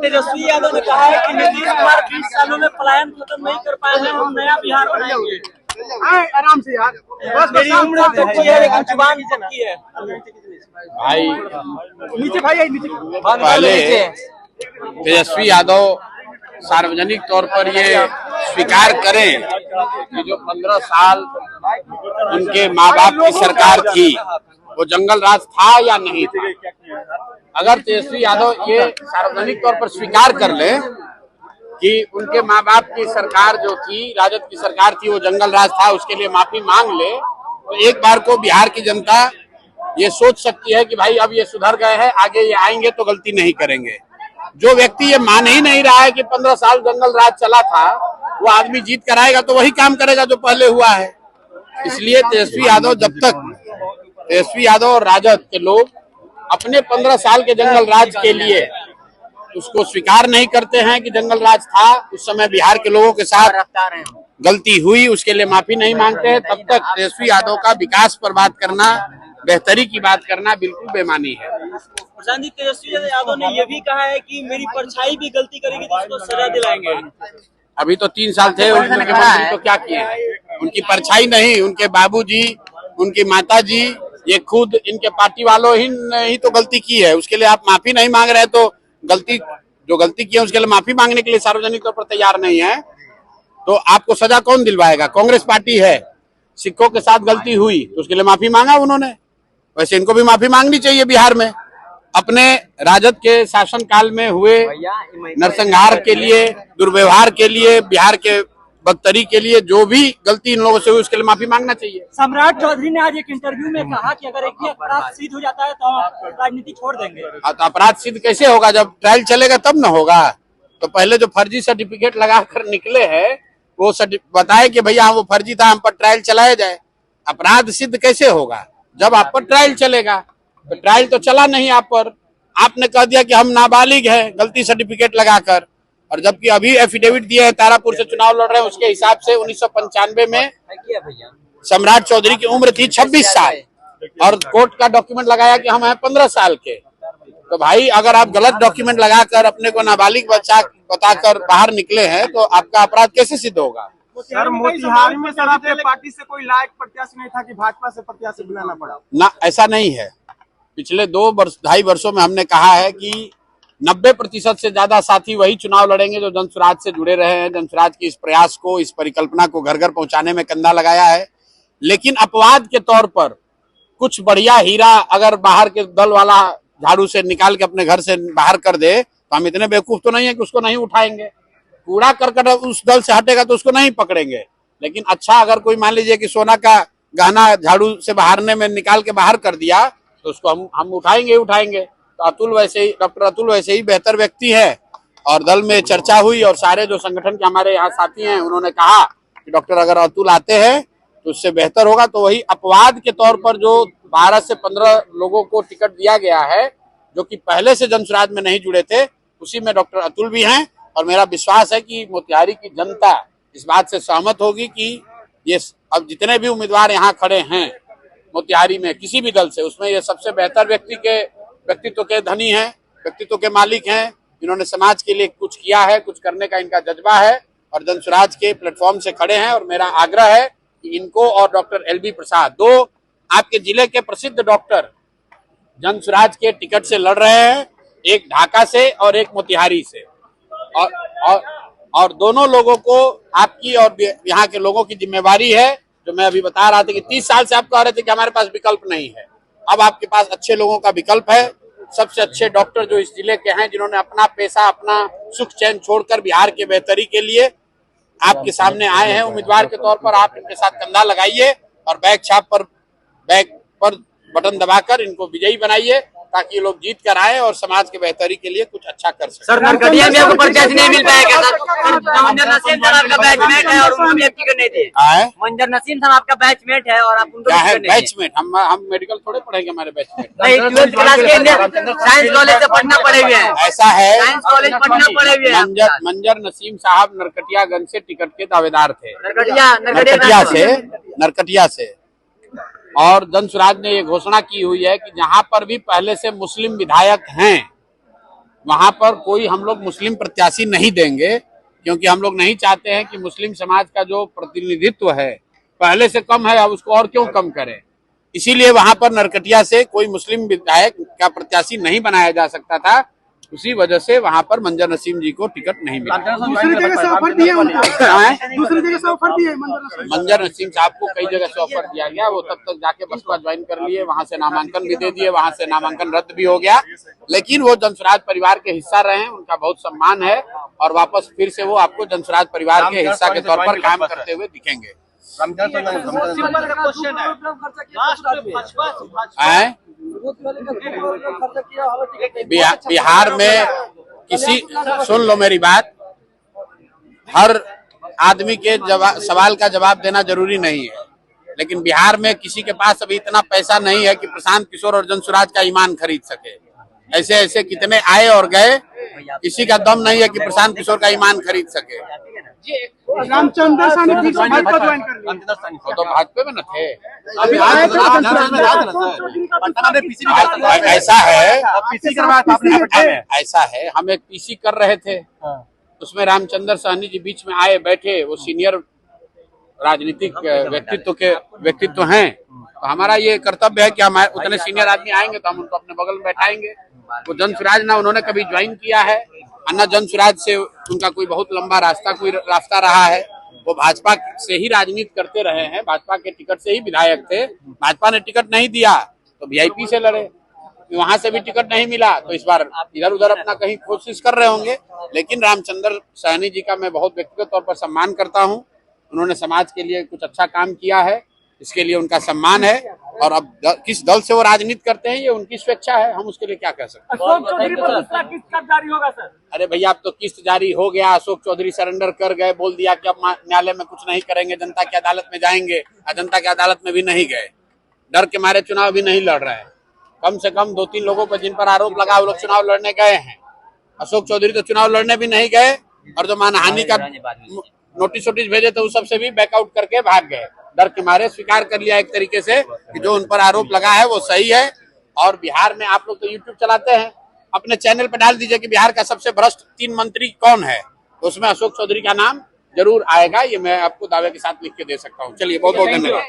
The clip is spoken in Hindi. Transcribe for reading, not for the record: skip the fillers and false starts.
तेजस्वी यादव ने कहा है कि नीतीश कुमार 20 सालों में पलायन खत्म नहीं कर पाए हैं, हम नया बिहार बनाएंगे। आराम से यार, बस मेरी उम्र कच्ची है लेकिन जुबान पक्की है। भाई नीचे भाई नीचे पहले तेजस्वी यादव सार्वजनिक तौर पर ये स्वीकार करें कि जो 15 साल उनके माँ बाप की सरकार थी वो जंगल राज था या नहीं था। अगर तेजस्वी यादव ये सार्वजनिक तौर पर स्वीकार कर ले कि उनके माँ बाप की सरकार जो थी, राजद की सरकार थी, वो जंगल राज था, उसके लिए माफी मांग ले, तो एक बार को बिहार की जनता ये सोच सकती है कि भाई अब ये सुधर गए हैं, आगे ये आएंगे तो गलती नहीं करेंगे। जो व्यक्ति ये मान ही नहीं रहा है कि 15 साल जंगल राज चला था, वो आदमी जीत कर आएगा तो वही काम करेगा जो पहले हुआ है। इसलिए तेजस्वी यादव, जब तक तेजस्वी यादव और राजद के लोग अपने 15 साल के जंगल राज के लिए उसको स्वीकार नहीं करते हैं कि जंगल राज था, उस समय बिहार के लोगों के साथ गलती हुई, उसके लिए माफी नहीं मांगते हैं, तब तक तेजस्वी यादव का विकास पर बात करना, बेहतरी की बात करना बिल्कुल बेमानी है। प्रशांत जी, तेजस्वी यादव ने यह भी कहा है कि मेरी परछाई भी गलती करेगी तो उसको सजा दिलाएंगे। अभी तो 3 साल थे उनके मंत्री, तो क्या किए? उनकी परछाई नहीं, उनके बाबूजी, उनकी माताजी, ये खुद इनके पार्टी वालों ही तो गलती की है। उसके लिए आप माफी नहीं मांग रहे, तो जो गलती की है उसके लिए माफी मांगने के लिए सार्वजनिक तौर पर तैयार नहीं है, तो आपको सजा कौन दिलवाएगा? कांग्रेस पार्टी है। सिखों के साथ गलती हुई तो उसके लिए माफी मांगा उन्होंने, वैसे इनको भी माफी मांगनी चाहिए। बिहार में अपने राजद के शासन काल में हुए नरसंहार के लिए, दुर्व्यवहार के लिए, बिहार के बदतरी के लिए जो भी गलती इन लोगों से हुई उसके लिए माफी मांगना चाहिए। सम्राट चौधरी ने आज एक इंटरव्यू में कहा कि अगर एक अपराध सिद्ध हो जाता है तो हम राजनीति छोड़ देंगे। तो अपराध सिद्ध कैसे होगा? जब ट्रायल चलेगा तब न होगा। तो पहले जो फर्जी सर्टिफिकेट लगा कर निकले हैं वो बताए कि भैया वो फर्जी था, हम पर ट्रायल चलाया जाए। अपराध सिद्ध कैसे होगा? जब आप पर ट्रायल चलेगा। तो ट्रायल तो चला नहीं आप पर, आपने कह दिया कि हम नाबालिग हैं गलती सर्टिफिकेट लगाकर, और जबकि अभी एफिडेविट दिए हैं, तारापुर से चुनाव लड़ रहे हैं, उसके हिसाब से 1995 में सम्राट चौधरी की उम्र थी 26 साल और कोर्ट का डॉक्यूमेंट लगाया कि हम हैं 15 साल के। तो भाई अगर आप गलत डॉक्यूमेंट लगाकर अपने को नाबालिग बताकर बाहर निकले हैं तो आपका अपराध कैसे सिद्ध होगा? सर, मोतिहारी में सर आपके पार्टी से कोई लायक प्रत्याशी नहीं था कि भाजपा से प्रत्याशी बुलाना पड़ा? ना, ऐसा नहीं है। पिछले 2-2.5 वर्षों में हमने कहा है कि 90% से ज्यादा साथी वही चुनाव लड़ेंगे जो जनसुराज से जुड़े रहे हैं, जनसुराज की इस प्रयास को, इस परिकल्पना को घर घर पहुंचाने में कंधा लगाया है। लेकिन अपवाद के तौर पर कुछ बढ़िया हीरा अगर बाहर के दल वाला झाड़ू से निकाल के अपने घर से बाहर कर दे तो हम इतने बेवकूफ तो नहीं है कि उसको नहीं उठाएंगे। कूड़ा करकट उस दल से हटेगा तो उसको नहीं पकड़ेंगे। लेकिन अच्छा अगर कोई मान लीजिए कि सोना का गहना झाड़ू से बहारने में निकाल के बाहर कर दिया तो उसको हम उठाएंगे। तो डॉक्टर अतुल वैसे ही बेहतर व्यक्ति है और दल में चर्चा हुई और सारे जो संगठन के हमारे यहाँ साथी हैं उन्होंने कहा कि डॉक्टर अगर अतुल आते हैं तो उससे बेहतर होगा। तो वही अपवाद के तौर पर जो 12 से 15 लोगों को टिकट दिया गया है जो कि पहले से जनसुराज में नहीं जुड़े थे, उसी में डॉक्टर अतुल भी हैं। और मेरा विश्वास है कि मोतिहारी की जनता इस बात से सहमत होगी कि ये अब जितने भी उम्मीदवार यहाँ खड़े हैं मोतिहारी में किसी भी दल से, उसमें ये सबसे बेहतर व्यक्तित्व के धनी हैं, व्यक्तित्व के मालिक हैं। इन्होंने समाज के लिए कुछ किया है, कुछ करने का इनका जज्बा है और जनसुराज के प्लेटफॉर्म से खड़े हैं। और मेरा आग्रह है कि इनको और डॉक्टर LB प्रसाद, 2 आपके जिले के प्रसिद्ध डॉक्टर जनसुराज के टिकट से लड़ रहे हैं, एक ढाका से और एक मोतिहारी से। और दोनों लोगों को आपकी और यहाँ के लोगों की जिम्मेवारी है। जो मैं अभी बता रहा था कि 30 साल से आप कह रहे थे कि हमारे पास विकल्प नहीं है, अब आपके पास अच्छे लोगों का विकल्प है। सबसे अच्छे डॉक्टर जो इस जिले के हैं, जिन्होंने अपना पैसा, अपना सुख चैन छोड़कर बिहार के बेहतरी के लिए आपके सामने आए हैं उम्मीदवार के तौर पर, आप इनके साथ कंधा लगाइए और बैग पर बटन दबाकर इनको विजयी बनाइए ताकि ये लोग जीत कर आए और समाज के बेहतरी के लिए कुछ अच्छा कर सके। सर नरकटिया में आपको प्रत्याशी नहीं मिल पाएगा सर। मंजर नसीम साहब आपका बैचमेट है और उनको भी आप टिकट नहीं दिए। मंजर नसीम साहब आपका बैचमेट है और आप उनको क्या है बैचमेट? हम मेडिकल थोड़े पढ़ेंगे, हमारे बैचमेट नहीं 12th क्लास के साइंस कॉलेज से पटना पढ़े हुए हैं। ऐसा है, साइंस कॉलेज पटना पढ़े हुए हैं। मंजर नसीम साहब नरकटियागंज से टिकट के दावेदार थे, नरकटिया से। और जन स्वराज ने ये घोषणा की हुई है कि जहां पर भी पहले से मुस्लिम विधायक हैं वहां पर कोई हम लोग मुस्लिम प्रत्याशी नहीं देंगे, क्योंकि हम लोग नहीं चाहते हैं कि मुस्लिम समाज का जो प्रतिनिधित्व है पहले से कम है, अब उसको और क्यों कम करें। इसीलिए वहां पर नरकटिया से कोई मुस्लिम विधायक का प्रत्याशी नहीं बनाया जा सकता था, उसी वजह से वहां पर मंजर नसीम जी को टिकट नहीं मिला। दूसरी जगह से ऑफर दिए मंजर नसीम साहब को कई जगह से ऑफर दिया गया, वो तब तक जाके बसपा ज्वाइन कर लिए, वहां से नामांकन भी दे दिए, वहां से नामांकन रद्द भी हो गया। लेकिन वो जनस्वराज परिवार के हिस्सा रहे हैं, उनका बहुत सम्मान है और वापस फिर से वो आपको जनस्वराज परिवार के हिस्सा के तौर पर काम करते हुए दिखेंगे। बिहार में सुन लो मेरी बात, हर आदमी के सवाल का जवाब देना जरूरी नहीं है, लेकिन बिहार में किसी के पास अभी इतना पैसा नहीं है कि प्रशांत किशोर और जनस्वराज का ईमान खरीद सके। ऐसे ऐसे कितने आए और गए, किसी का दम नहीं है कि प्रशांत किशोर का ईमान खरीद सके। रामचंद्र साहनी भाजपा ज्वाइन कर लिया, वो तो भाजपा में न थे। ऐसा है हम एक पीसी कर रहे थे, उसमें रामचंद्र साहनी जी बीच में आए बैठे, वो सीनियर राजनीतिक व्यक्तित्व हैं, तो हमारा ये कर्तव्य है कि हम उतने सीनियर आदमी आएंगे तो हम उनको अपने बगल में बैठाएंगे। वो जनस्वराज ना उन्होंने कभी ज्वाइन किया है, अन्ना जनस्वराज से उनका कोई बहुत लंबा रास्ता रहा है। वो भाजपा से ही राजनीति करते रहे हैं, भाजपा के टिकट से ही विधायक थे। भाजपा ने टिकट नहीं दिया तो वीआईपी से लड़े, वहां से भी टिकट नहीं मिला तो इस बार इधर उधर अपना कहीं कोशिश कर रहे होंगे। लेकिन रामचंद्र साहनी जी का मैं बहुत व्यक्तिगत तौर पर सम्मान करता हूँ, उन्होंने समाज के लिए कुछ अच्छा काम किया है, इसके लिए उनका सम्मान है। और अब किस दल से वो राजनीति करते हैं ये उनकी स्वेच्छा है, हम उसके लिए क्या कह सकते हैं। अशोक चौधरी पर दूसरा किस्त कब जारी होगा सर? अरे भैया अब तो किस्त जारी हो गया, अशोक चौधरी सरेंडर कर गए, बोल दिया कि अब न्यायालय में कुछ नहीं करेंगे, जनता की अदालत में जाएंगे। जनता की अदालत में भी नहीं गए, डर के मारे चुनाव भी नहीं लड़ रहे हैं। कम से कम 2-3 लोगों पर जिन पर आरोप लगा वो लोग चुनाव लड़ने गए हैं। अशोक चौधरी तो चुनाव लड़ने भी नहीं गए, और जो मानहानि का नोटिस भेजे थे उस सबसे भी बैकआउट करके भाग गए। डर के मारे स्वीकार कर लिया एक तरीके से कि जो उन पर आरोप लगा है वो सही है। और बिहार में आप लोग तो यूट्यूब चलाते हैं, अपने चैनल पर डाल दीजिए कि बिहार का सबसे भ्रष्ट 3 मंत्री कौन है, तो उसमें अशोक चौधरी का नाम जरूर आएगा, ये मैं आपको दावे के साथ लिख के दे सकता हूँ। चलिए बहुत बहुत धन्यवाद।